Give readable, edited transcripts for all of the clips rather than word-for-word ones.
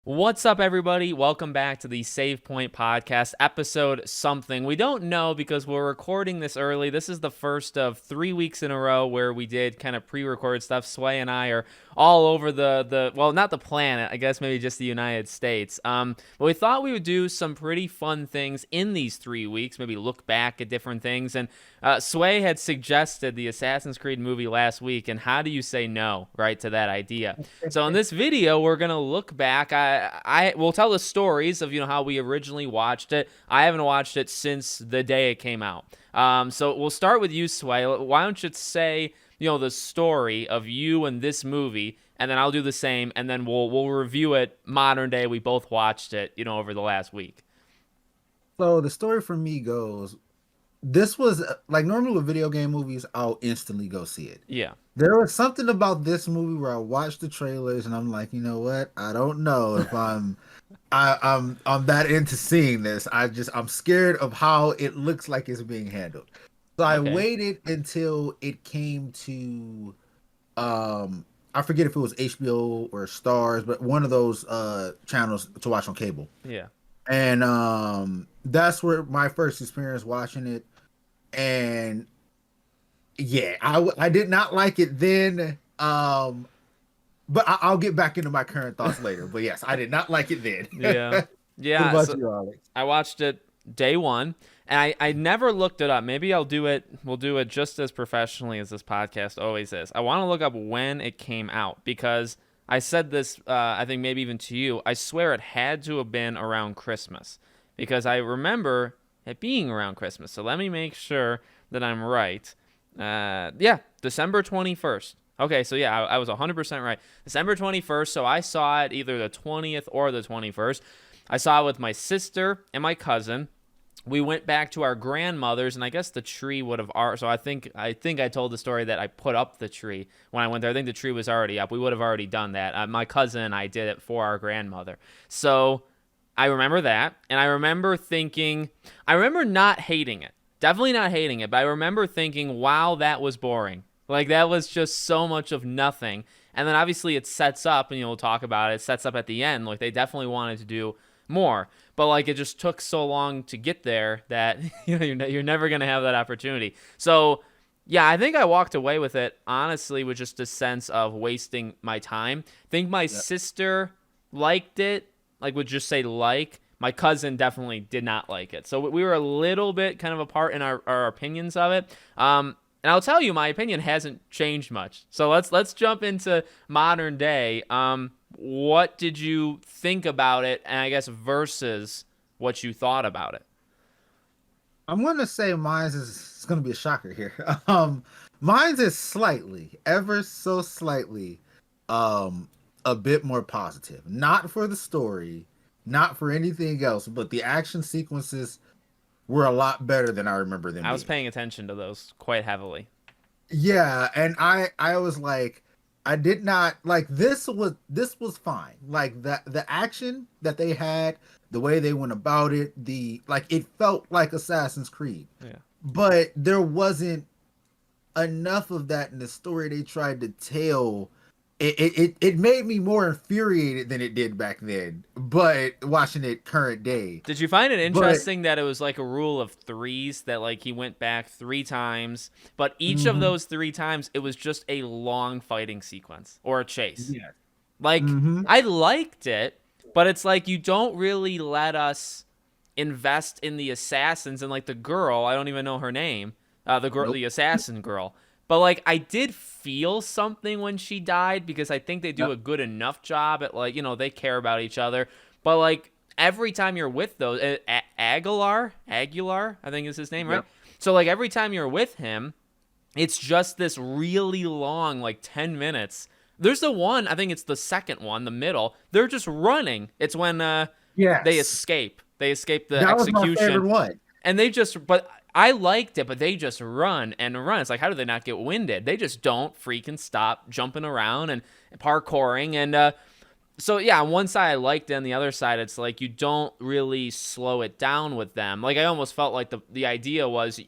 What's up, everybody? Welcome back to the Save Point Podcast, episode something. We don't know because we're recording this early. This is the first of 3 weeks in a row where we did kind of pre-record stuff. Sway and I are all over well, not the planet, I guess maybe just the United States. But we thought we would do some pretty fun things in these 3 weeks, maybe look back at different things. And Sway had suggested the Assassin's Creed movie last week, and how do you say no, right, to that idea? So in this video, we're gonna look back. I will tell the stories of how we originally watched it. I haven't watched it since the day it came out. So we'll start with you, Sway. Why don't you say the story of you and this movie, and then I'll do the same, and then we'll review it modern day. We both watched it over the last week. So the story for me goes, this was like normally with video game movies, I'll instantly go see it. Yeah. There was something about this movie where I watched the trailers and I'm like, you know what? I don't know if I'm that into seeing this. I'm scared of how it looks like it's being handled. So I waited until it came to I forget if it was HBO or Stars, but one of those channels to watch on cable. Yeah. And that's where my first experience watching it. And yeah, I did not like it then. But I'll get back into my current thoughts later. But yes, I did not like it then. Yeah. Yeah. What about you, Alex? I watched it day one, and I never looked it up. Maybe we'll do it just as professionally as this podcast always is. I want to look up when it came out, because I said this, I think maybe even to you, I swear it had to have been around Christmas, because I remember it being around Christmas. So let me make sure that I'm right. Yeah, December 21st. Okay, so yeah, I was 100% right. December 21st, so I saw it either the 20th or the 21st. I saw it with my sister and my cousin. We went back to our grandmother's, and I guess the tree would have. So I think I told the story that I put up the tree when I went there. I think the tree was already up. We would have already done that. My cousin and I did it for our grandmother. So I remember that, and I remember not hating it. Definitely not hating it, but I remember thinking, wow, that was boring. Like, that was just so much of nothing. And then obviously it sets up, and we'll talk about it. It sets up at the end. Like, they definitely wanted to do more, but like it just took so long to get there that you're never gonna have that opportunity. So yeah, I think I walked away with it honestly with just a sense of wasting my time. I think my sister liked it, like would just say like. My cousin definitely did not like it, so we were a little bit kind of apart in our opinions of it. And I'll tell you, my opinion hasn't changed much. So let's jump into modern day. What did you think about it, and I guess versus what you thought about it? I'm gonna say mine's is it's gonna be a shocker here. Mine's is slightly, ever so slightly, a bit more positive. Not for the story, not for anything else, but the action sequences were a lot better than I remember them I was being. paying attention to those quite heavily. Yeah, and I was like, I did not like this was fine. Like the action that they had, the way they went about it, it felt like Assassin's Creed. Yeah. But there wasn't enough of that in the story they tried to tell. It made me more infuriated than it did back then, but watching it current day. Did you find it But interesting that it was like a rule of threes, that like he went back 3 times, but each of mhm, those 3 times it was just a long fighting sequence or a chase? yeah. Like, Hmm. I liked it, but it's like you don't really let us invest in the assassins, and like the girl, I don't even know her name, the girl, Nope. the assassin girl. But like I did feel something when she died, because I think they do Yep. a good enough job at like they care about each other. But like every time you're with those Aguilar, I think is his name, right? Yep. So like every time you're with him, it's just this really long, like 10 minutes. There's the one, I think it's the second one, the middle. They're just running. It's when they Yes. escape. They escape the That was my execution. favorite one. And but I liked it, but they just run and run. It's like, how do they not get winded? They just don't freaking stop jumping around and parkouring. And so yeah, on one side I liked it, on the other side it's like you don't really slow it down with them. Like I almost felt like the idea was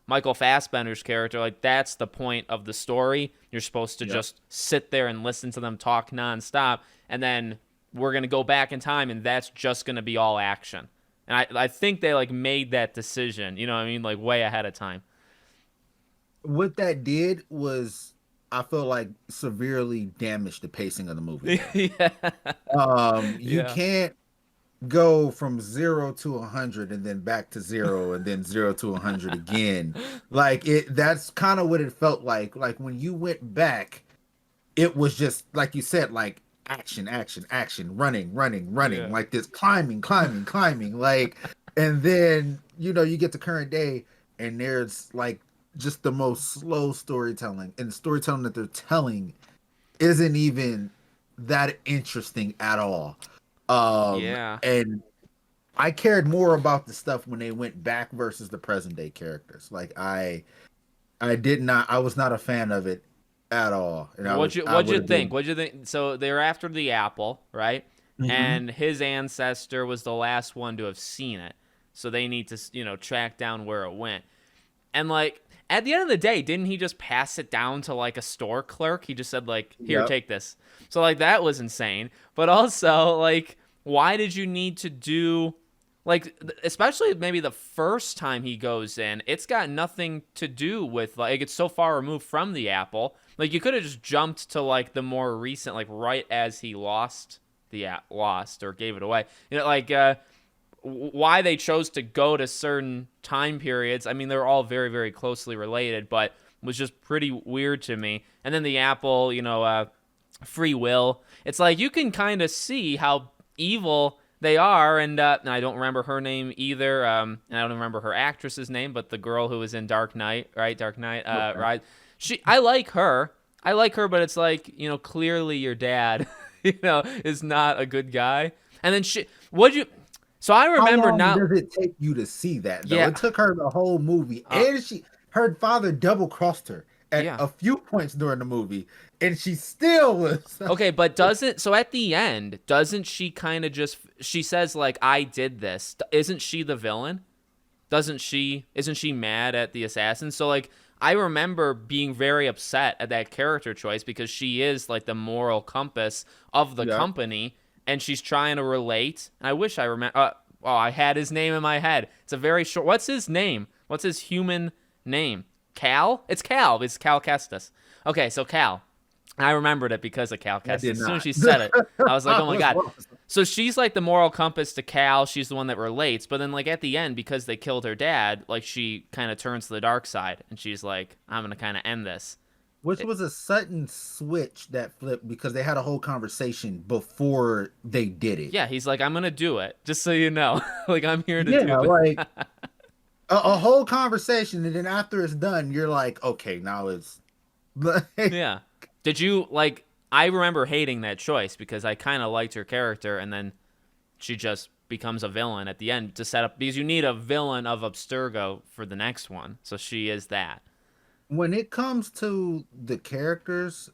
Michael Fassbender's character, like that's the point of the story. You're supposed to Yep. just sit there and listen to them talk nonstop, and then we're gonna go back in time and that's just gonna be all action. And I think they like made that decision, you know what I mean, like way ahead of time. What that did was, I feel like, severely damaged the pacing of the movie. Yeah. You Yeah. can't go from 0 to 100 and then back to 0 and then 0 to 100 again. Like it, that's kind of what it felt like. Like when you went back, it was just like you said, like action, action, action, running, running, running, Yeah. like this climbing, climbing, climbing, like, and then you get to current day, and there's like just the most slow storytelling, and the storytelling that they're telling isn't even that interesting at all. Yeah. And I cared more about the stuff when they went back versus the present day characters. Like I was not a fan of it at all. And I What'd would you have think? been. What'd you think? So they were after the apple, right? Mhm. And his ancestor was the last one to have seen it. So they need to, track down where it went. And like at the end of the day, didn't he just pass it down to like a store clerk? He just said like, "Here, Yep. take this." So like that was insane. But also like why did you need to do like especially maybe the first time he goes in, it's got nothing to do with like it's so far removed from the apple. Like you could have just jumped to like the more recent like right as he lost or gave it away. Like why they chose to go to certain time periods. I mean, they're all very, very closely related, but was just pretty weird to me. And then the Apple, free will. It's like you can kind of see how evil they are, and I don't remember her name either. And I don't remember her actress's name, but the girl who was in Dark Knight, right? Dark Knight, Okay. right? I like her. I like her, but it's like clearly your dad, is not a good guy. And then what'd you? So I How remember long now. does it take you to see that though? Yeah. It took her the whole movie, Uh, and her father double crossed her at yeah. a few points during the movie, and she still was. Okay, but doesn't so at the end, doesn't she kind of just she says like I did this. Isn't she the villain? Doesn't she isn't she mad at the assassin? So like I remember being very upset at that character choice because she is like the moral compass of the Yeah. company and she's trying to relate. And I wish I remember oh, I had his name in my head. It's a very short. What's his name? What's his human name? Cal? It's Cal. It's Cal Kestis. Okay, so Cal. I remembered it because of Cal I Kestis. did As soon as not. she said it, I was like, I "Oh my was god!" lost. So she's like the moral compass to Cal. She's the one that relates. But then, like at the end, because they killed her dad, like she kind of turns to the dark side, and she's like, "I'm gonna kind of end this." Which It, was a sudden switch that flipped because they had a whole conversation before they did it. yeah, he's like, "I'm gonna do it, just so you know. Like I'm here to do Yeah, it." like a whole conversation, and then after it's done, you're like, okay, now it's. Yeah. Did you like? I remember hating that choice because I kind of liked her character, and then she just becomes a villain at the end to set up because you need a villain of Abstergo for the next one. So she is that. When it comes to the characters,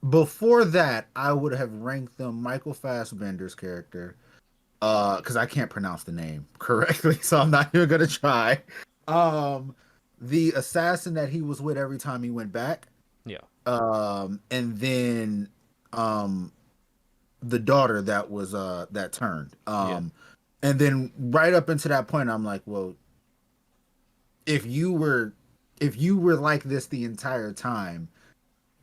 before that, I would have ranked them Michael Fassbender's character, because I can't pronounce the name correctly, so I'm not even gonna try. Um, the assassin that he was with every time he went back, Yeah. and then um the daughter that was that turned. Yeah. And then right up into that point, I'm like, well, if you were like this the entire time,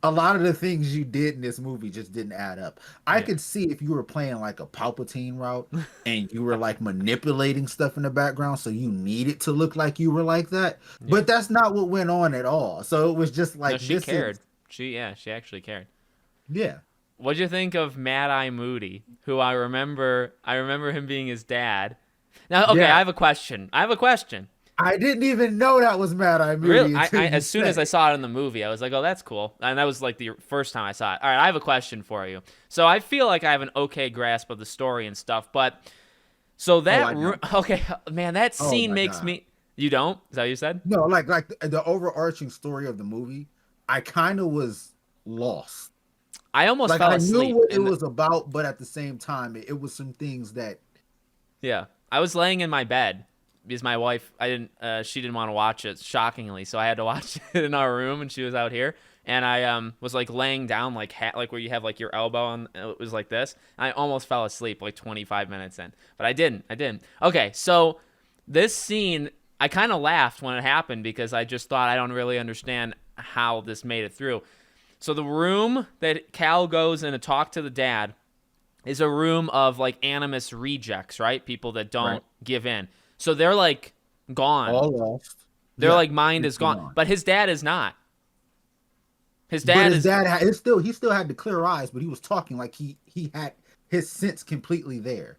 a lot of the things you did in this movie just didn't add up. I Yeah. could see if you were playing like a Palpatine route and you were like manipulating stuff in the background, so you needed to look like you were like that. Yeah. But that's not what went on at all. So it was just No, like she this is cared. She actually cared. yeah. What'd you think of Mad Eye Moody, who I remember him being his dad. Now, okay, Yeah. I have a question. I didn't even know that was Mad Eye Really, Moody until you as soon as said I it. saw it in the movie, I was like, "Oh, that's cool," and that was like the first time I saw it. All right, I have a question for you. So I feel like I have an okay grasp of the story and stuff, but so Oh, I don't. okay, man, that Oh scene my makes god. me. You don't? Is that what you said? No, like the overarching story of the movie, I kind of was lost. I almost Like fell I knew asleep what it in the. was about, but at the same time, it was some things that Yeah, I was laying in my bed because my wife, she didn't want to watch it, shockingly, so I had to watch it in our room, and she was out here. and I was like laying down like like where you have like your elbow on, it was like this. I almost fell asleep like 25 minutes in, but I didn't. Okay, so this scene, I kind of laughed when it happened because I just thought I don't really understand how this made it through. So the room that Cal goes in to talk to the dad is a room of like animus rejects, right? People that don't give in. So they're like gone. All lost. Their Yeah, like mind is gone. But his dad is not. His dad but his is dad had it's still he still had the clear eyes, but he was talking like he had his sense completely there.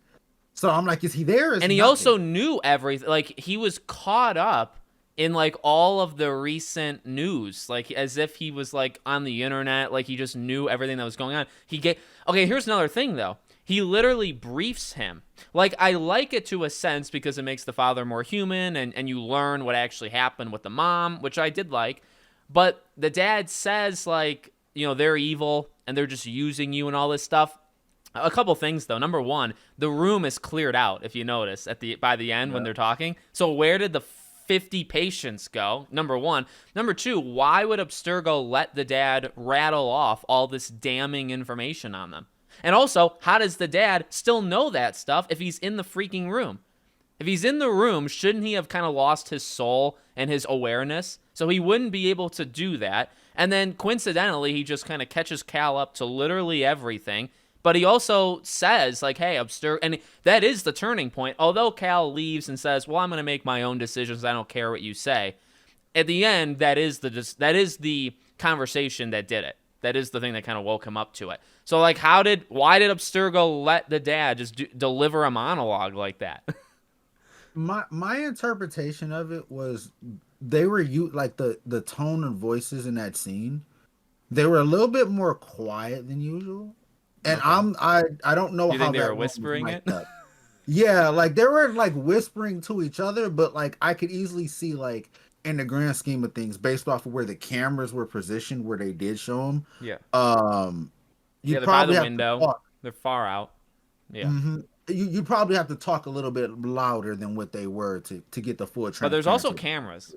So I'm like, is he there? Or is and he not also there? knew everything. Like he was caught up in like all of the recent news, like as if he was like on the internet, like he just knew everything that was going on. Okay, here's another thing though. He literally briefs him. Like I like it to a sense because it makes the father more human and you learn what actually happened with the mom, which I did like. But the dad says like, they're evil and they're just using you and all this stuff. A couple things though. Number one, the room is cleared out. If you notice by the end when they're talking. So where did the 50 patients go? Number one. Number two, why would Abstergo let the dad rattle off all this damning information on them? And also, how does the dad still know that stuff if he's in the freaking room? If he's in the room, shouldn't he have kind of lost his soul and his awareness? So he wouldn't be able to do that. And then coincidentally, he just kind of catches Cal up to literally everything. But he also says, like, hey, and that is the turning point. Although Cal leaves and says, well, I'm going to make my own decisions. I don't care what you say. At the end, that is the conversation that did it. That is the thing that kind of woke him up to it. So, like, why did Abstergo let the dad just deliver a monologue like that? My interpretation of it was they were like the tone and voices in that scene. They were a little bit more quiet than usual. And Okay. I don't know You how think they that were was whispering it? mic'd up. Yeah, like they were like whispering to each other, but like I could easily see like in the grand scheme of things, based off of where the cameras were positioned, where they did show them, Yeah. um, Yeah, you'd they're by probably the have to window. talk. They're far out. Yeah. You probably have to talk a little bit louder than what they were to get the full But there's also transparency. cameras.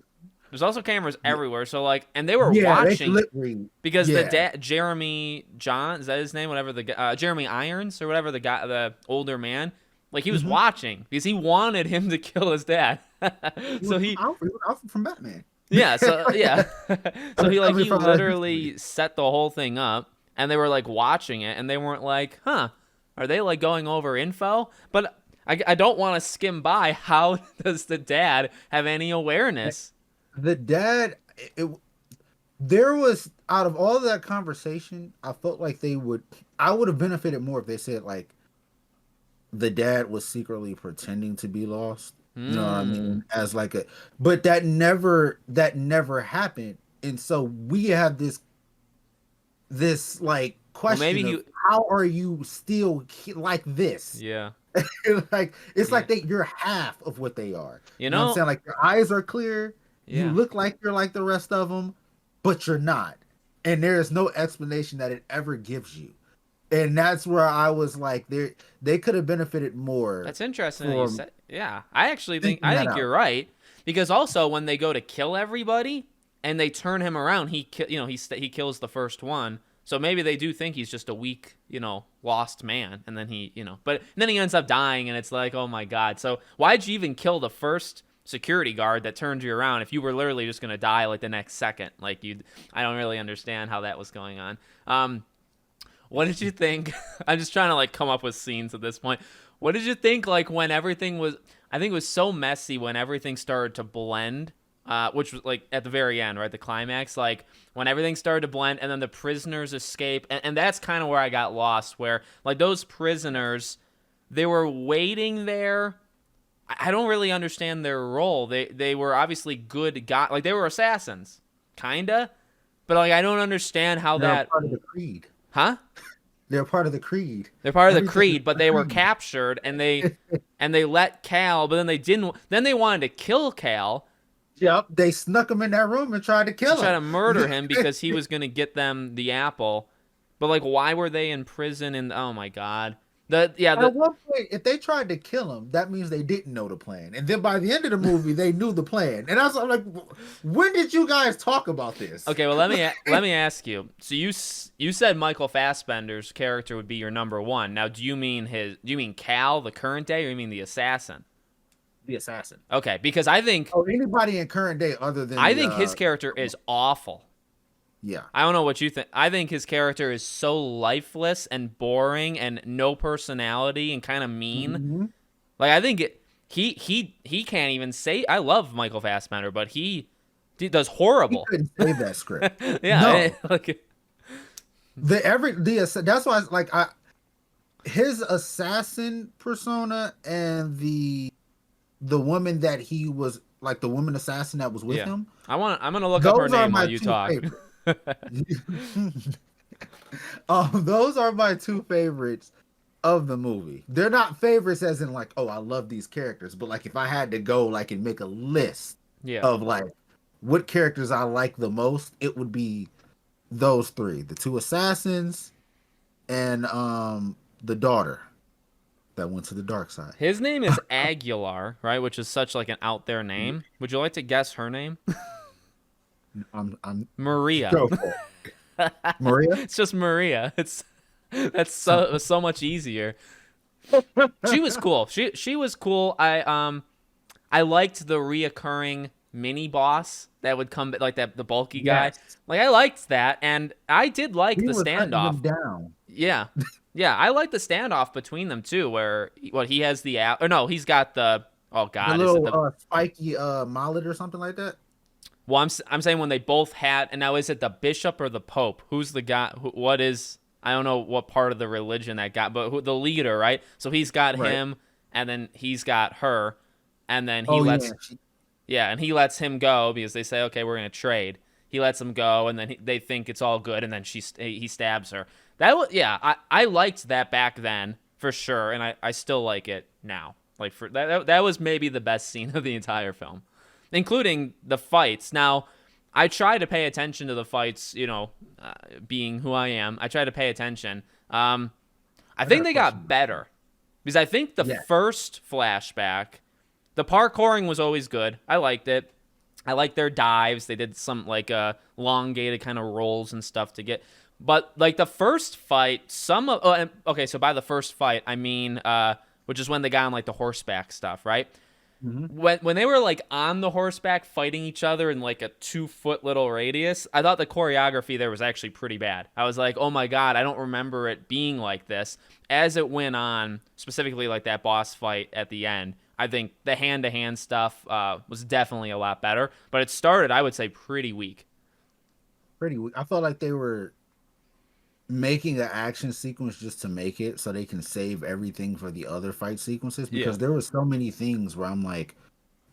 There's also cameras Yeah, everywhere. So like, and they were yeah, they watching literally, because the yeah. dad, Jeremy John, is that his name? Whatever Jeremy Irons or whatever, the older man, like he was hmm watching because he wanted him to kill his dad. He so was he, Alfred, he was Alfred from Batman. yeah, so yeah, so I mean, he from literally set the whole thing up, and they were like watching it, and they weren't like, huh, are they like going over info? But I don't want to skim by. How does the dad have any awareness? the dad. There was out of all of that conversation, I felt like I would have benefited more if they said like the dad was secretly pretending to be lost. You know what I Hmm. mean? As like but that never happened. And so we have this like Well, maybe question of he. how are you still like this? Yeah. Like it's Yeah. like you're half of what they are. You You know what I'm know. saying? Like your eyes are clear, you Yeah. look like you're like the rest of them, but you're not. And there is no explanation that it ever gives you. And that's where I was like, they could have benefited more That's interesting that you from said. Yeah, I actually think thinking that you're out. right because also when they go to kill everybody and they turn him around, he kills the first one. So maybe they do think he's just a weak, lost man, and then but then he ends up dying, and it's like, oh my god. So why'd you even kill the first security guard that turned you around if you were literally just gonna die like the next second? Like I don't really understand how that was going on. What did you think? I'm just trying to like come up with scenes at this point. What did you think like when everything was? I think it was so messy when everything started to blend, which was like at the very end, right? The climax, like when everything started to blend, and then the prisoners escape, and that's kind of where I got lost. Where like those prisoners, they were waiting there. I don't really understand their role. They were obviously good guys, like they were assassins, kinda, but like I don't understand how They're a that, part of the creed. huh? They're part of the creed. They're part of the Everything is Creed, but the they were creed. captured and they let Cal, but then they didn't. Then they wanted to kill Cal Yep, they snuck him in that room and tried to to kill try him. to murder him because he was going to get them the apple. But like, why were they in prison? And oh my god, The At one point, if they tried to kill him, that means they didn't know the plan. And then by the end of the movie, they knew the plan. And I was like, when did you guys talk about this? Okay, well let me ask you. So you said Michael Fassbender's character would be your number one. Now, do you mean Cal, the current day, or you mean the assassin? The assassin. Okay, because I think Oh, anybody in current day other than I the think his character is awful. yeah. I don't know what you think. I think his character is so lifeless and boring and no personality and kind of mean. Mhm. Like I think he can't even say. I love Michael Fassbender, but he does He horrible. couldn't say that script. Yeah, No. like That's why like his assassin persona and the woman that he was like the woman assassin that was with yeah. him. I'm gonna look up her Those are name my while you two talk. favorites. Those are my two favorites of the movie. They're not favorites as in like, oh, I love these characters, but like if I had to go like and make a list Yeah. of like what characters I like the most, it would be those three: the two assassins and the daughter that went to the dark side. His name is Aguilar, right? Which is such like an out there name. Would you like to guess her name? I'm Maria. go for it. Maria. It's just Maria. It's that's so much easier. She was cool. She was cool. I liked the reoccurring mini boss that would come like that the bulky guy. Yes. Like I liked that, and I did like He the was hunting them standoff. down. Yeah, yeah, I like the standoff between them too. Where what he has the or no, he's got the oh The god, is it little the spiky mallet or something like that. well I'm saying when they both had and now is it the bishop or the pope? Who's the guy? What is I don't know what part of the religion that got, but who the leader, right? So he's got Right. him, and then he's got her, and then he Oh lets yeah. yeah, and he lets him go because they say okay we're gonna trade. He lets him go, and then they think it's all good, and then he stabs her. That was yeah, I liked that back then for sure, and I still like it now. Like for that was maybe the best scene of the entire film, including the fights. Now, I try to pay attention to the fights. Being who I am, I try to pay attention. I got think a they question. got better because I think the Yeah. first flashback, the parkouring was always good. I liked it. I liked their dives. They did some like elongated kind of rolls and stuff to get. But like the first fight, okay, so by the first fight, I mean which is when they got on like the horseback stuff, right? Mhm. When they were like on the horseback fighting each other in like a 2 foot little radius, I thought the choreography there was actually pretty bad. I was like, oh my god, I don't remember it being like this. As it went on, specifically like that boss fight at the end, I think the hand-to-hand stuff was definitely a lot better. But it started, I would say, pretty weak. Pretty weak. I felt like they were making an action sequence just to make it so they can save everything for the other fight sequences because Yeah. there were so many things where I'm like,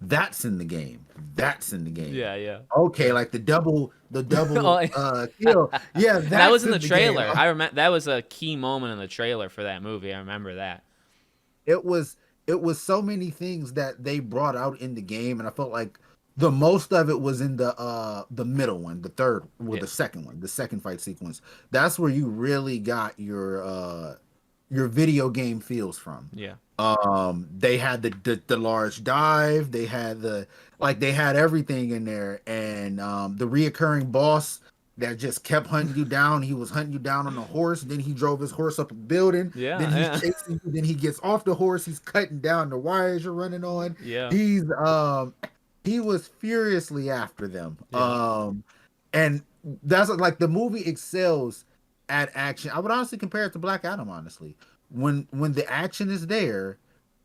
that's in the game. That's in the game. Yeah, yeah. Okay, like the double Oh, yeah. kill. Yeah, And that was that's in the game. trailer. I remember that was a key moment in the trailer for that movie. I remember that. It was so many things that they brought out in the game, and I felt like the most of it was in the middle one, the third, well, Yeah. the second one, the second fight sequence. That's where you really got your video game feels from. Yeah. They had the large dive, they had everything in there, and the reoccurring boss that just kept hunting you down. He was hunting you down on a horse, then he drove his horse up a building, Yeah, then he's yeah. chasing you, then he gets off the horse, he's cutting down the wires you're running on. Yeah. He was furiously after them. Yeah. And that's like the movie excels at action. I would honestly compare it to Black Adam, honestly. When the action is there,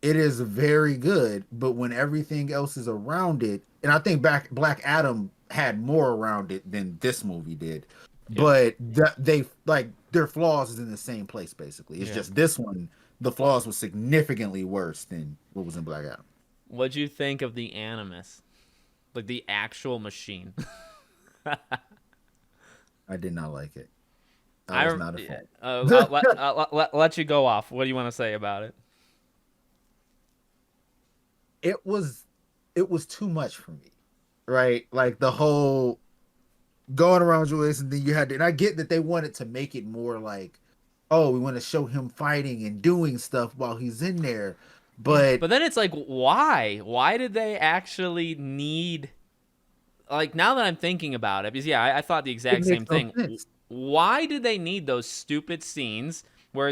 it is very good, but when everything else is around it, and I think Black Adam had more around it than this movie did. Yeah. But they like their flaws is in the same place basically. It's Yeah. just this one, the flaws was significantly worse than what was in Black Adam. What'd you think of the Animus? Like the actual machine. I did not like it. I I was rem- not a yeah. fan. Let you go off. What do you want to say about it? It was too much for me, right? Like the whole going around your waist, and then you had to, and I get that they wanted to make it more like oh, we want to show him fighting and doing stuff while he's in there. Yeah, But but then it's like, why? Why did they actually need? Like now that I'm thinking about it, because yeah, I thought the it exact same makes no thing. sense. Why did they need those stupid scenes where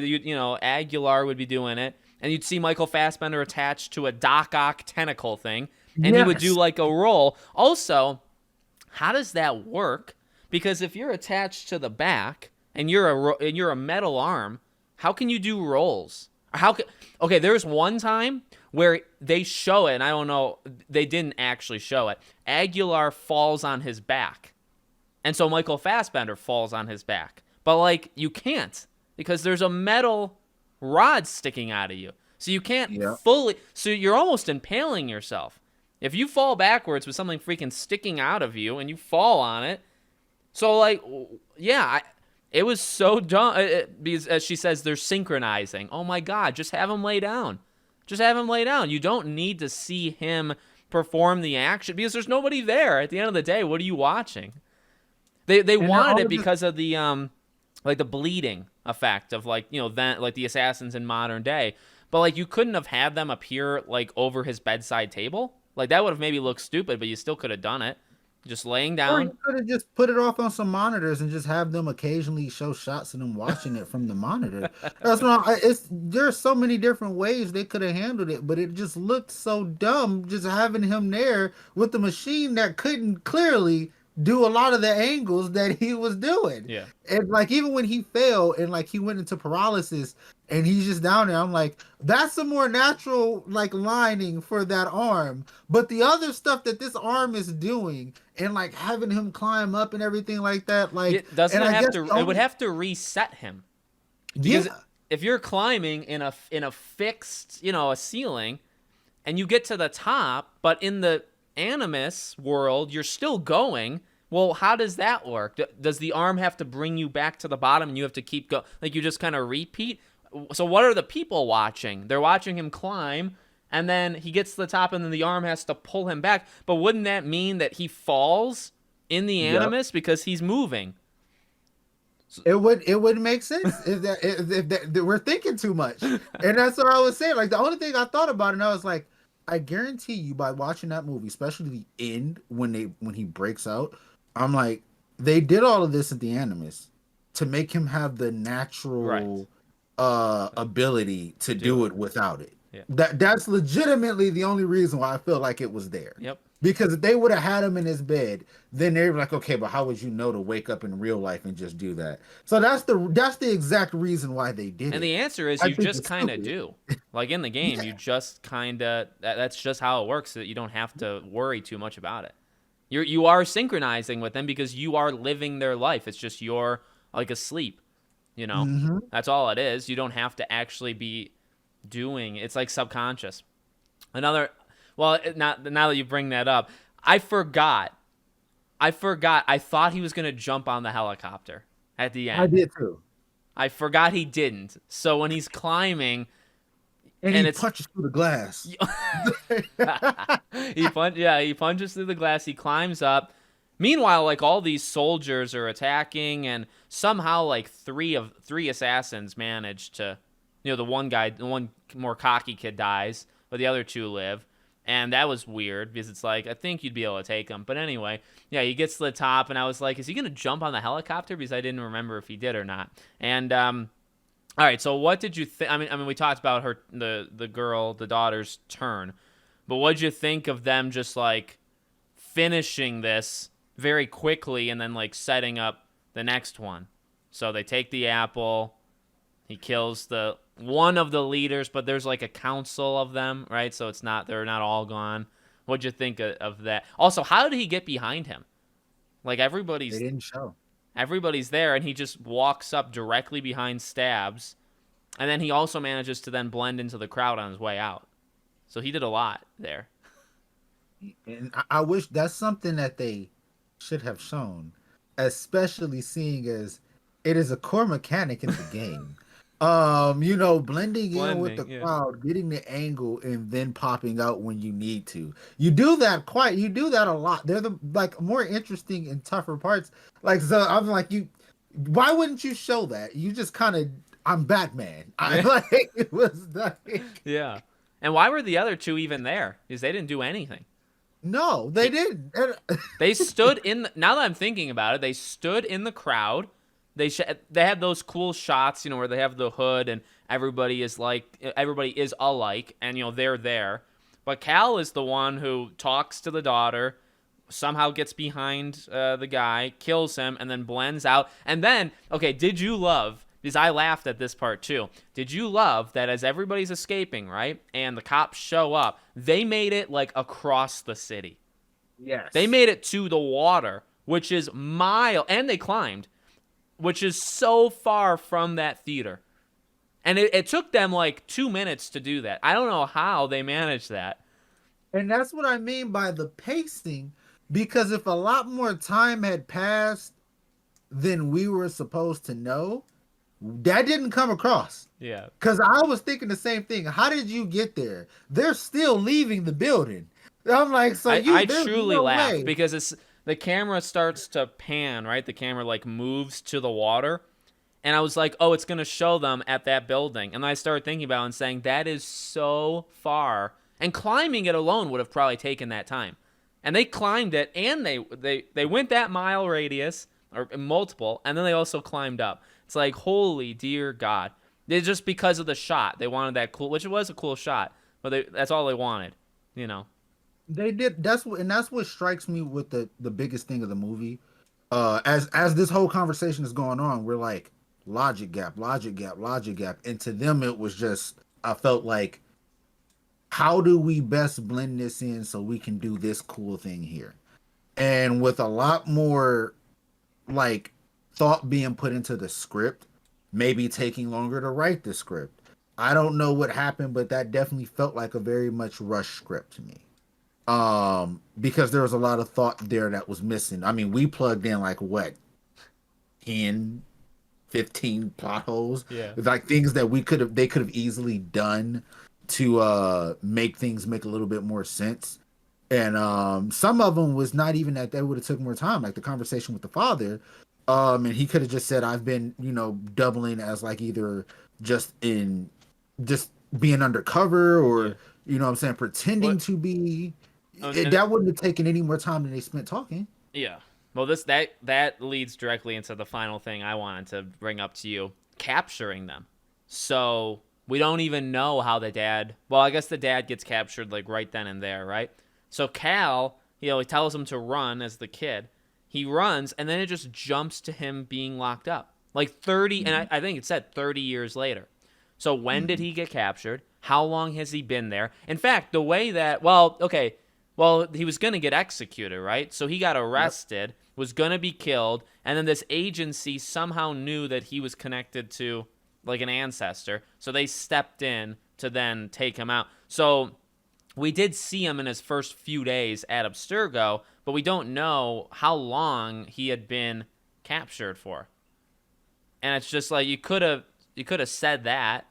Aguilar would be doing it, and you'd see Michael Fassbender attached to a Doc Ock tentacle thing, and he would do Yes. like a roll. Also, how does that work? Because if you're attached to the back and you're a metal arm, how can you do rolls? How can Okay, there's one time where they show it, and I don't know, they didn't actually show it. Aguilar falls on his back, and so Michael Fassbender falls on his back. But like you can't because there's a metal rod sticking out of you. So you can't Yeah. fully so you're almost impaling yourself. If you fall backwards with something freaking sticking out of you and you fall on it, so like yeah, it was so dumb because as she says they're synchronizing. Oh my god, just have him lay down. Just have him lay down. You don't need to see him perform the action because there's nobody there. At the end of the day, what are you watching? They And then wanted all it of this, because of the like the bleeding effect of like then like the assassins in modern day. But like you couldn't have had them appear like over his bedside table. Like that would have maybe looked stupid, but you still could have done it. Just laying or down. you could have just put it off on some monitors and just have them occasionally show shots of them watching it from the monitor. That's not. It's there's so many different ways they could have handled it, but it just looked so dumb just having him there with the machine that couldn't clearly do a lot of the angles that he was doing. Yeah. And like even when he fell and like he went into paralysis and he's just down there, I'm like, that's a more natural like lining for that arm. But the other stuff that this arm is doing and like having him climb up and everything like that, like, Doesn't and it I have guess to? the It would only, have to reset him yeah, because if you're climbing in a fixed a ceiling, and you get to the top, but in the Animus world you're still going. Well, how does that work? Does the arm have to bring you back to the bottom, and you have to keep go? Like you just kind of repeat? So what are the people watching? They're watching him climb, and then he gets to the top, and then the arm has to pull him back. But wouldn't that mean that he falls in the yep. Animus because he's moving? It would make sense if we're thinking too much, and that's what I was saying. Like the only thing I thought about, and I was like, I guarantee you by watching that movie, especially the end when he breaks out, I'm like, they did all of this at the Animus to make him have the Right. natural ability to Do do it. it without it. Yeah. That's legitimately the only reason why I feel like it was there. Yep. Because if they would have had him in his bed, then they were like, okay, but how would you know to wake up in real life and just do that? So that's the exact reason why they did And it. the answer is I you think just it's kind of stupid. do. Like in the game, Yeah, you just kind of that's just how it works. So that you don't have to worry too much about it. You are synchronizing with them because you are living their life. It's just you're like asleep. You know, hmm that's all it is. You don't have to actually be doing. It's like subconscious. Another, well, not now that you bring that up, I forgot. I forgot. I thought he was gonna jump on the helicopter at the I end. did too. I forgot he didn't. So when he's climbing And and he it's punches through the glass. he punches through the glass, he climbs up. Meanwhile, like all these soldiers are attacking and somehow like three assassins manage to the one more cocky kid dies, but the other two live. And that was weird because it's like I think you'd be able to take him. But anyway, yeah, he gets to the top and I was like, is he going to jump on the helicopter because I didn't remember if he did or not. And all right, so what did you think? I mean, we talked about the girl, the daughter's turn, but what did you think of them just like finishing this very quickly and then like setting up the next one? So they take the apple, he kills the one of the leaders, but there's like a council of them, right? So they're not all gone. What'd you think of that? Also, how did he get behind him? Like They didn't show. everybody's there and he just walks up directly behind Stabs, and then he also manages to then blend into the crowd on his way out. So he did a lot there. And I wish that's something that they should have shown, especially seeing as it is a core mechanic in the game. Blending in with the Blending, yeah. crowd, getting the angle, and then popping out when you need to. You do that a lot. They're the like more interesting and tougher parts. Like so I'm like you why wouldn't you show that? You just kind of I'm Batman. I Yeah. like it was like Yeah. And why were the other two even there? Because they didn't do anything. no, they didn't. They stood in. Now that I'm thinking about it, they stood in the crowd. They had those cool shots, where they have the hood and everybody is alike, and they're there. But Cal is the one who talks to the daughter, somehow gets behind the guy, kills him, and then blends out. And then, okay, did you love? Because I laughed at this part too. Did you love that as everybody's escaping, right, and the cops show up, they made it like across the city. They Yes. made it to the water, which is and they climbed, which is so far from that theater. And it took them like 2 minutes to do that. I don't know how they managed that. And that's what I mean by the pacing, because if a lot more time had passed than we were supposed to know, that didn't come across. Yeah. Because I was thinking the same thing. How did you get there? They're still leaving the building. I'm like, so I there's truly no laughed way. because the camera starts to pan, right? The camera like moves to the water. And I was like, oh, it's going to show them at that building. And I started thinking about it and saying, that is so far. And climbing it alone would have probably taken that time. And they climbed it, and they went that mile radius, or multiple, and then they also climbed up. It's like, holy dear God. It's just because of the shot. They wanted that cool, which it was a cool shot, but that's all they wanted, you know? They did. That's what strikes me with the biggest thing of the movie. As this whole conversation is going on, we're like logic gap, logic gap, logic gap, and to them it was just I felt like how do we best blend this in so we can do this cool thing here, and with a lot more like thought being put into the script, maybe taking longer to write the script. I don't know what happened, but that definitely felt like a very much rushed script to me. Because there was a lot of thought there that was missing. I mean, we plugged in like what 10, 15 plot holes, Yeah. like things that they could have easily done to make things make a little bit more sense. And some of them was not even that they would have took more time, like the conversation with the father. And he could have just said, I've been, doubling as like either just in just being undercover or Yeah. what I'm saying, pretending What? to be. And That wouldn't have taken any more time than they spent talking. Yeah. Well, that leads directly into the final thing I wanted to bring up to you: capturing them. So we don't even know how the dad. Well, I guess the dad gets captured like right then and there, right? So Cal, he tells him to run as the kid. He runs, and then it just jumps to him being locked up, like 30, and I think it said 30 years later. So when did he get captured? How long has he been there? In fact, the way that, he was going to get executed, right? So he got arrested, was going to be killed, and then this agency somehow knew that he was connected to like an ancestor. So they stepped in to then take him out. So we did see him in his first few days at Abstergo, but we don't know how long he had been captured for. And it's just like you could have said that.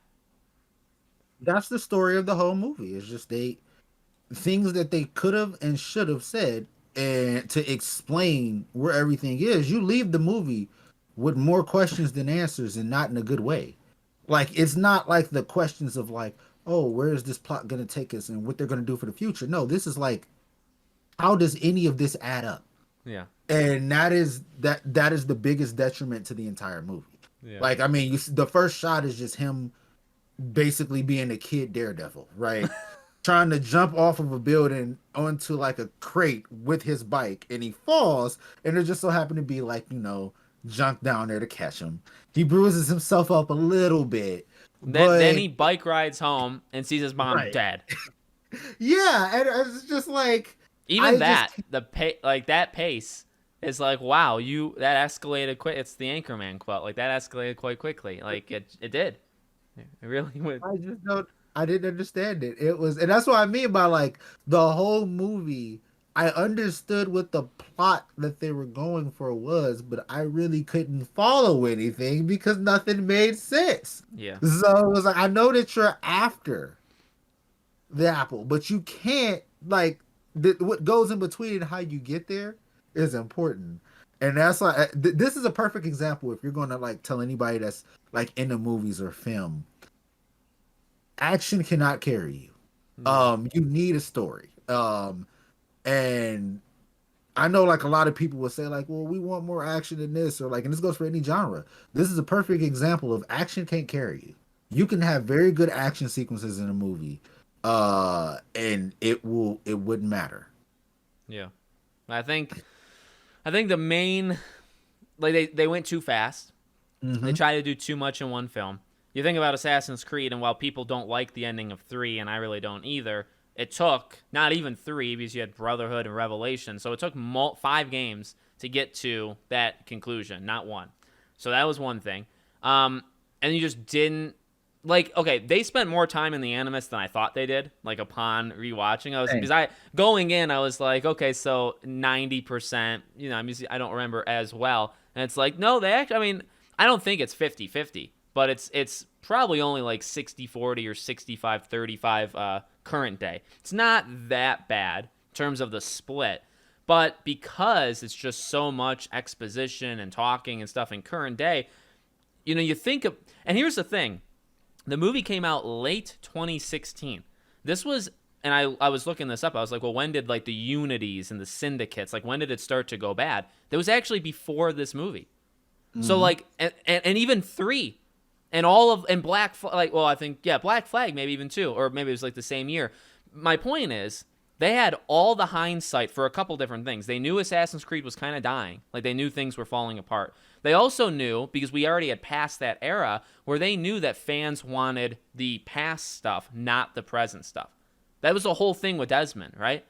That's the story of the whole movie. It's just things that they could have and should have said, and to explain where everything is. You leave the movie with more questions than answers, and not in a good way. Like it's not like the questions of like, oh, where is this plot going to take us and what they're going to do for the future. No, this is like, how does any of this add up? Yeah. And that is the biggest detriment to the entire movie. Yeah. Like, I mean, the first shot is just him basically being a kid Daredevil, right? Trying to jump off of a building onto like a crate with his bike, and he falls, and there just so happened to be like, junk down there to catch him. He bruises himself up a little bit. Then he bike rides home and sees his mom Right. dead. Yeah, and it's just like Even that pace is like, wow, that escalated quick. It's the Anchorman quote. Like that escalated quite quickly. Like it did. It really would. I just don't. I didn't understand it. It was, and that's what I mean by like the whole movie. I understood what the plot that they were going for was, but I really couldn't follow anything because nothing made sense. Yeah. So it was like, I know that you're after the apple, but you can't like what goes in between and how you get there is important. And that's why this is a perfect example. If you're going to like tell anybody that's like into movies or film, action cannot carry you. Yeah. You need a story. And I know like a lot of people will say like, well, we want more action than this, or like, and this goes for any genre. This is a perfect example of action can't carry you. You can have very good action sequences in a movie, and it wouldn't matter. Yeah. I think the main, like, they went too fast. They Hmm. tried to do too much in one film. You think about Assassin's Creed, and while people don't like the ending of 3, and I really don't either, it took not even 3 because you had Brotherhood and Revelation. So it took 5 games to get to that conclusion, not one. So that was one thing. And you just didn't like. Okay, they spent more time in the Animus than I thought they did. Like upon rewatching, Same. because I going in, I was like, okay, so 90%. I don't remember as well, and it's like, no, they actually. I mean, I don't think it's 50-50, but it's probably only like 60-40 or 65-35 current day. It's not that bad in terms of the split. But because it's just so much exposition and talking and stuff in current day, you think of, and here's the thing, the movie came out late 2016. This was, and I was looking this up. I was like, well, when did like the Unities and the Syndicates, like when did it start to go bad? That was actually before this movie. So Hmm. like, and even 3, and all of, and like, well, I think, yeah, Black Flag maybe even 2, or maybe it was like the same year. My point is, they had all the hindsight for a couple different things. They knew Assassin's Creed was kind of dying. Like, they knew things were falling apart. They also knew, because we already had passed that era, where they knew that fans wanted the past stuff, not the present stuff. That was the whole thing with Desmond, right?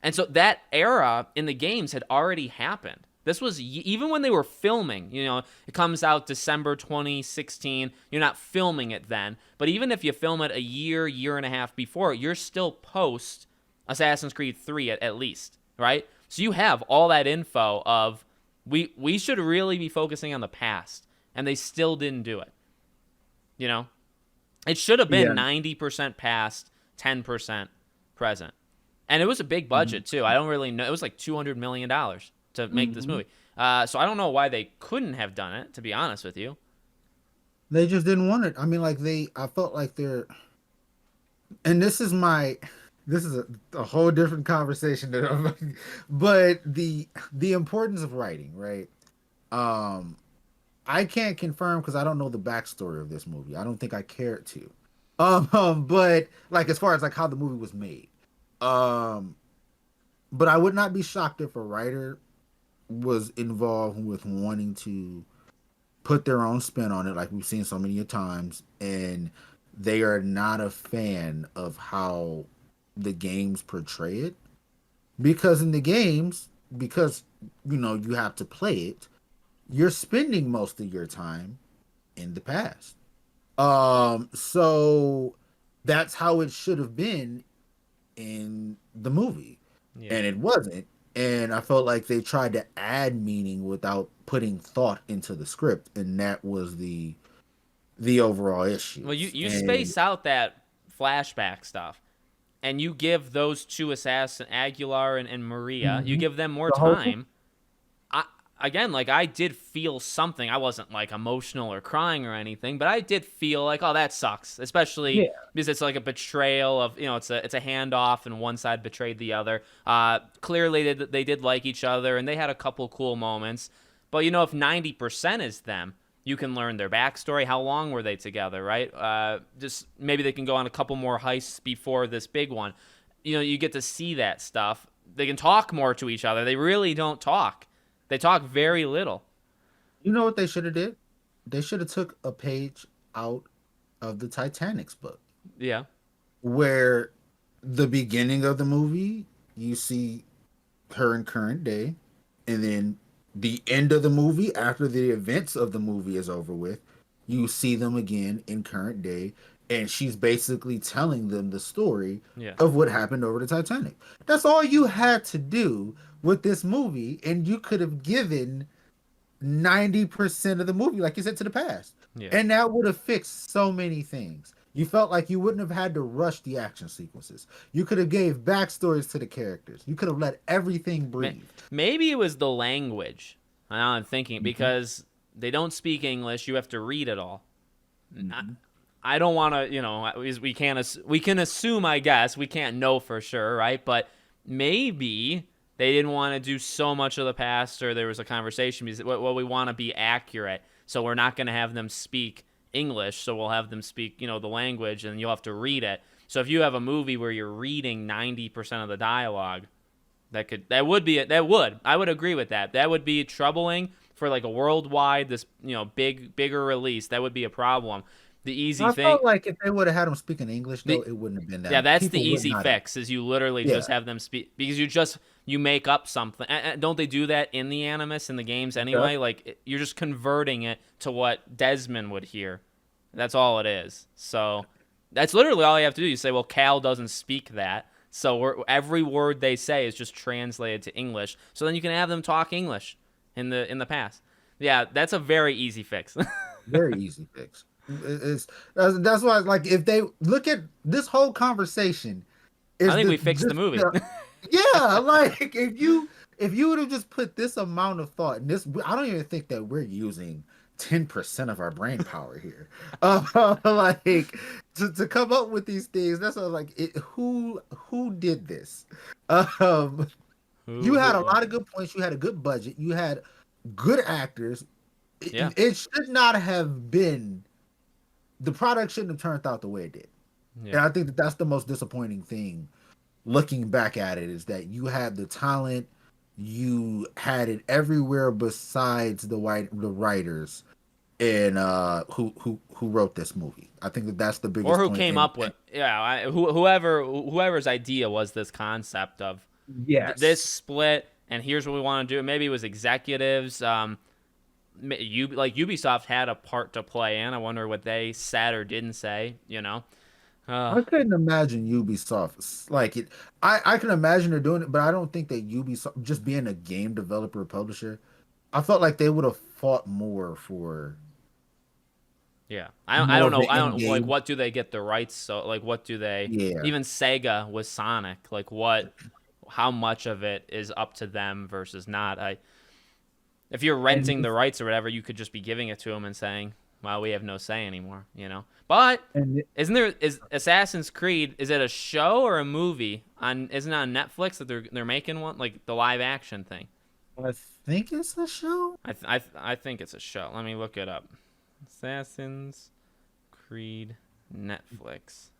And so that era in the games had already happened. This was even when they were filming, it comes out December 2016. You're not filming it then. But even if you film it a year and a half before, you're still post Assassin's Creed 3 at least, right? So you have all that info of we should really be focusing on the past, and they still didn't do it. You know? It should have been Yeah. 90% past, 10% present. And it was a big Hmm. budget too. I don't really know. It was like $200 million to make this Hmm. movie. So I don't know why they couldn't have done it. To be honest with you. They just didn't want it. I mean, like I felt like and this is a whole different conversation that but the importance of writing, right? Um, I can't confirm because I don't know the backstory of this movie. I don't think I cared to. But like as far as like how the movie was made, um, but I would not be shocked if a writer was involved with wanting to put their own spin on it, like we've seen so many times, and they are not a fan of how the games portray it. Because in the games, because you have to play it, you're spending most of your time in the past. So that's how it should have been in the movie, Yeah. and it wasn't. And I felt like they tried to add meaning without putting thought into the script, and that was the overall issue. Well, you And space out that flashback stuff, and you give those two assassins, Aguilar and Maria, you Mhm. give them more the whole time. I Again, like, I did feel something. I wasn't like emotional or crying or anything, but I did feel like, oh, that sucks, especially yeah, because it's like a betrayal of, it's a handoff, and one side betrayed the other. Clearly they did like each other, and they had a couple cool moments. But if 90% is them, you can learn their backstory. How long were they together, right? Just maybe they can go on a couple more heists before this big one. You get to see that stuff. They can talk more to each other. They really don't talk. They talk very little. you know what they should have did? They should have took a page out of the Titanic's book, Yeah. where the beginning of the movie you see her in current day, and then the end of the movie, after the events of the movie is over with, you see them again in current day, and she's basically telling them the story Yeah. of what happened over the Titanic. That's all you had to do with this movie, and you could have given 90% of the movie, like you said, to the past. Yeah. And that would have fixed so many things. You felt like you wouldn't have had to rush the action sequences. You could have gave backstories to the characters. You could have let everything breathe. Maybe it was the language. Now I'm thinking because they don't speak English, you have to read it all. Mm-hmm. I don't want to, we can assume, I guess, we can't know for sure, right? But maybe they didn't want to do so much of the past, or there was a conversation because well, we want to be accurate, so we're not going to have them speak English, so we'll have them speak, the language, and you'll have to read it. So if you have a movie where you're reading 90% of the dialogue, I would agree with that. That would be troubling for like a worldwide, this bigger release. That would be a problem. The easy I thing, felt like if they would have had them speaking English, though, the it wouldn't have been yeah, that. that's the People would easy not have. fix. Is you literally Yeah, just have them speak because you make up something. And don't they do that in the Animus in the games yeah. anyway? Like you're just converting it to what Desmond would hear. That's all it is. So that's literally all you have to do. You say, well, Cal doesn't speak that, so every word they say is just translated to English. So then you can have them talk English in the past. Yeah, that's a very easy fix. Very easy fix. It's that's why, like, if they look at this whole conversation, I is think the we fixed the just movie. yeah, like if you would have just put this amount of thought, and this, I don't even think that we're using 10% of our brain power here, like to come up with these things. That's what, like, who did this? Um, you had a lot of good points. You had a good budget. You had good actors. Yeah, It should not have been, the product shouldn't have turned out the way it did. And yeah. I think that that's the most disappointing thing looking back at it, is that you had the talent, you had it everywhere besides the writers and who wrote this movie. I think that that's the Or biggest who point. came up with whoever's idea was this concept of this Yes. split, and here's what we want to do. Maybe it was executives. Ubisoft had a part to play in. I wonder what they said or didn't say. Uh, I couldn't imagine Ubisoft like it. I can imagine they're doing it, but I don't think that Ubisoft, just being a game developer publisher, I felt like they would have fought more for yeah. I more don't of know. the I end don't like game. what do they get the rights. So like what do they? Yeah. Even Sega with Sonic. Like what? How much of it is up to them versus not? If you're renting And the rights or whatever, you could just be giving it to them and saying, "Well, we have no say anymore." But and is Assassin's Creed? Is it a show or a movie? Isn't it on Netflix that they're making one, like the live action thing? I think it's a show. I think it's a show. Let me look it up. Assassin's Creed Netflix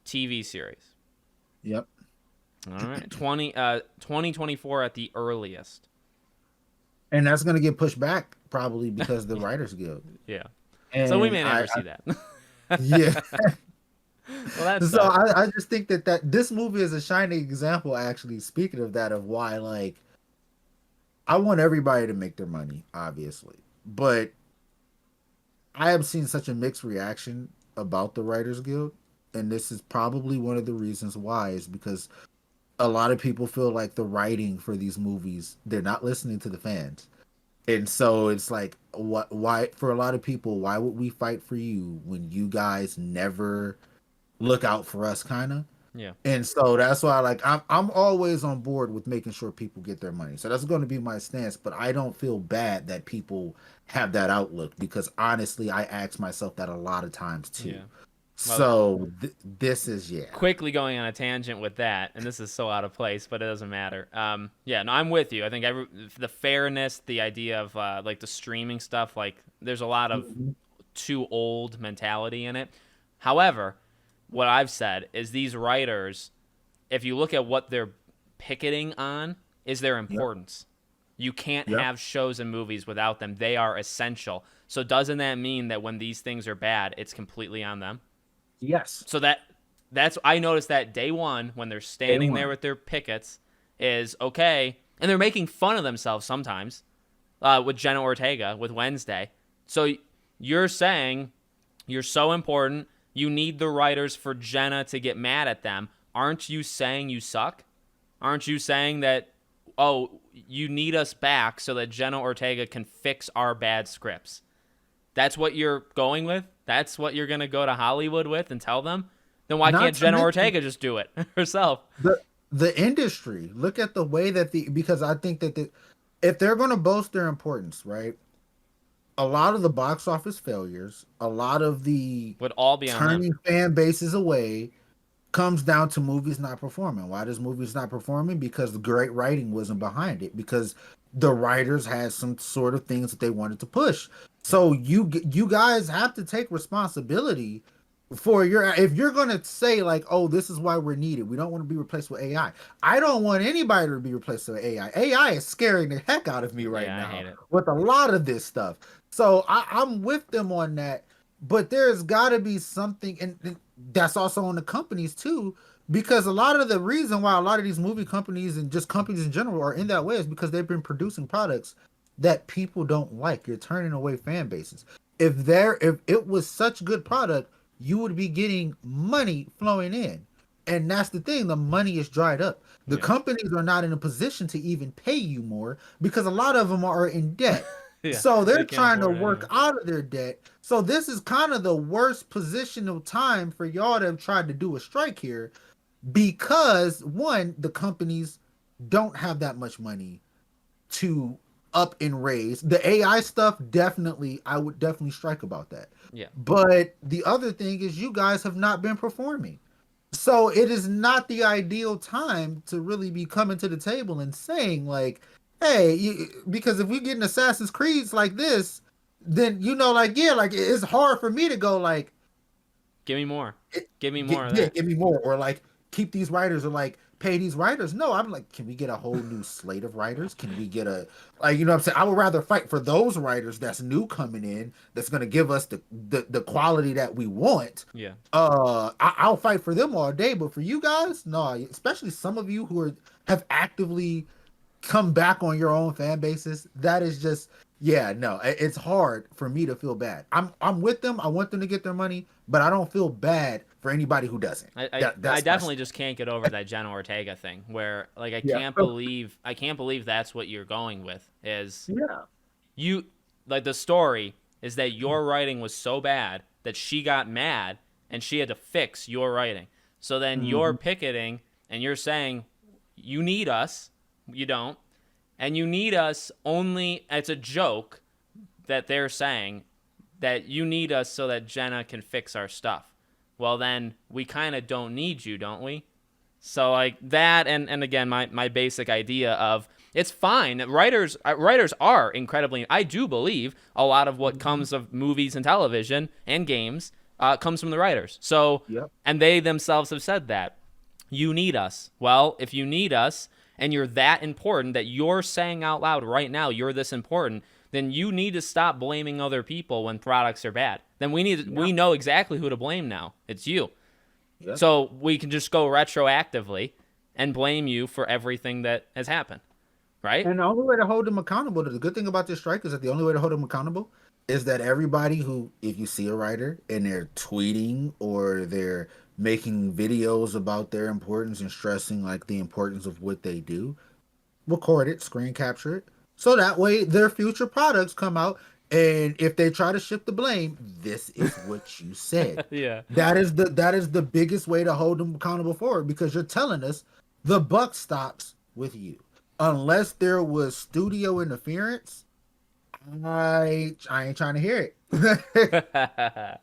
TV series. Yep. All right, 2024 at the earliest. And that's gonna get pushed back probably because of the Writers Guild. Yeah. So we And may never see that. yeah. Well, that's So I just think that this movie is a shining example, actually, speaking of that, of why, like, I want everybody to make their money, obviously. But I have seen such a mixed reaction about the Writers Guild, and this is probably one of the reasons why, is because a lot of people feel like the writing for these movies, they're not listening to the fans. And so it's like, why, for a lot of people, why would we fight for you when you guys never look out for us, kind of? yeah. And so that's why, like, I'm always on board with making sure people get their money. So that's going to be my stance. But I don't feel bad that people have that outlook, because honestly, I ask myself that a lot of times too. Yeah. Well, So this is, yeah. quickly going on a tangent with that, and this is so out of place, but it doesn't matter. Yeah, no, I'm with you. I think the fairness, the idea of like the streaming stuff, like there's a lot of Mhm. too old mentality in it. However, what I've said is these writers, if you look at what they're picketing on, is their Yep. importance. You can't Yep. have shows and movies without them. They are essential. So doesn't that mean that when these things are bad, it's completely on them? Yes. So that's I noticed that day one when they're standing there one. with their pickets is okay, and they're making fun of themselves sometimes with Jenna Ortega with Wednesday. So you're saying you're so important, you need the writers for Jenna to get mad at them. Aren't you saying you suck? Aren't you saying that, oh, you need us back so that Jenna Ortega can fix our bad scripts? That's what you're going with? That's what you're going to go to Hollywood with and tell them? Then why Not can't to Jenna mention Ortega just do it herself? the the industry. Look at the way that because I think that if they're going to boast their importance, right? A lot of the box office failures, a lot of the Would all be on them. turning fan bases away comes down to movies not performing. Why does movies not performing? Because the great writing wasn't behind it. Because the writers had some sort of things that they wanted to push. So you guys have to take responsibility for your if you're gonna say like, oh, this is why we're needed. We don't want to be replaced with AI. I don't want anybody to be replaced with AI. AI is scaring the heck out of me right Yeah, I now hate it. with a lot of this stuff. So I'm with them on that, but there's got to be something, and that's also on the companies too, because a lot of the reason why a lot of these movie companies and just companies in general are in that way is because they've been producing products that people don't like. You're turning away fan bases. If it was such good product, you would be getting money flowing in. And that's the thing, the money is dried up. The Yeah. companies are not in a position to even pay you more because a lot of them are in debt. Yeah, So they they're can't trying to afford it work anyway. out of their debt. So this is kind of the worst positional time for y'all to have tried to do a strike here because one, the companies don't have that much money to up and raise. The AI stuff, definitely, I would definitely strike about that. Yeah. But the other thing is you guys have not been performing. So it is not the ideal time to really be coming to the table and saying like, "Hey," because if we get in Assassin's Creeds like this, then like yeah, like it's hard for me to go like, Give me more. Give me more of yeah, that. give me more, or like keep these writers, or like pay these writers. No, I'm like, can we get a whole new slate of writers? Can we get a like, what I'm saying? I would rather fight for those writers that's new coming in, that's gonna give us the quality that we want. Yeah. I'll fight for them all day, but for you guys, no, especially some of you who have actively come back on your own fan bases. That is just yeah, no, it's hard for me to feel bad. I'm with them. I want them to get their money, but I don't feel bad for anybody who doesn't. I That's my definitely just can't get over that Jenna Ortega thing where like yeah. I can't believe that's what you're going with is Yeah. you like the story is that your writing was so bad that she got mad and she had to fix your writing. So then you're Mhm. picketing and you're saying you need us, you don't, and you need us only it's a joke that they're saying that you need us so that Jenna can fix our stuff. Well, then we kind of don't need you, don't we? So like that, and again, my basic idea of it's fine. Writers are incredibly. I do believe a lot of what Mhm. comes of movies and television and games comes from the writers. So Yep. and they themselves have said that you need us. Well, if you need us and you're that important that you're saying out loud right now, you're this important, then you need to stop blaming other people when products are bad. Then Yeah. we know exactly who to blame now. It's you. Yeah. So we can just go retroactively and blame you for everything that has happened, right? And the only way to hold them accountable, the good thing about this strike is that the only way to hold them accountable is that everybody who, if you see a writer and they're tweeting or they're making videos about their importance and stressing like the importance of what they do, record it, screen capture it, so that way their future products come out. And if they try to shift the blame, this is what you said. Yeah. That is the biggest way to hold them accountable for it because you're telling us the buck stops with you. Unless there was studio interference, I ain't trying to hear it.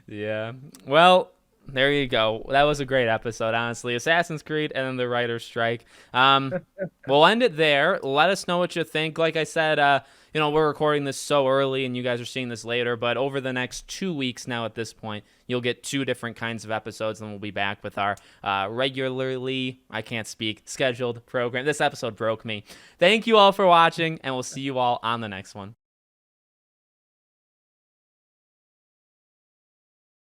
Yeah. Well, there you go. That was a great episode, honestly. Assassin's Creed and then the writer's strike. We'll end it there. Let us know what you think. Like I said, we're recording this so early and you guys are seeing this later, but over the next 2 weeks now at this point, you'll get 2 different kinds of episodes and we'll be back with our regularly, I can't speak, scheduled program. This episode broke me. Thank you all for watching and we'll see you all on the next one.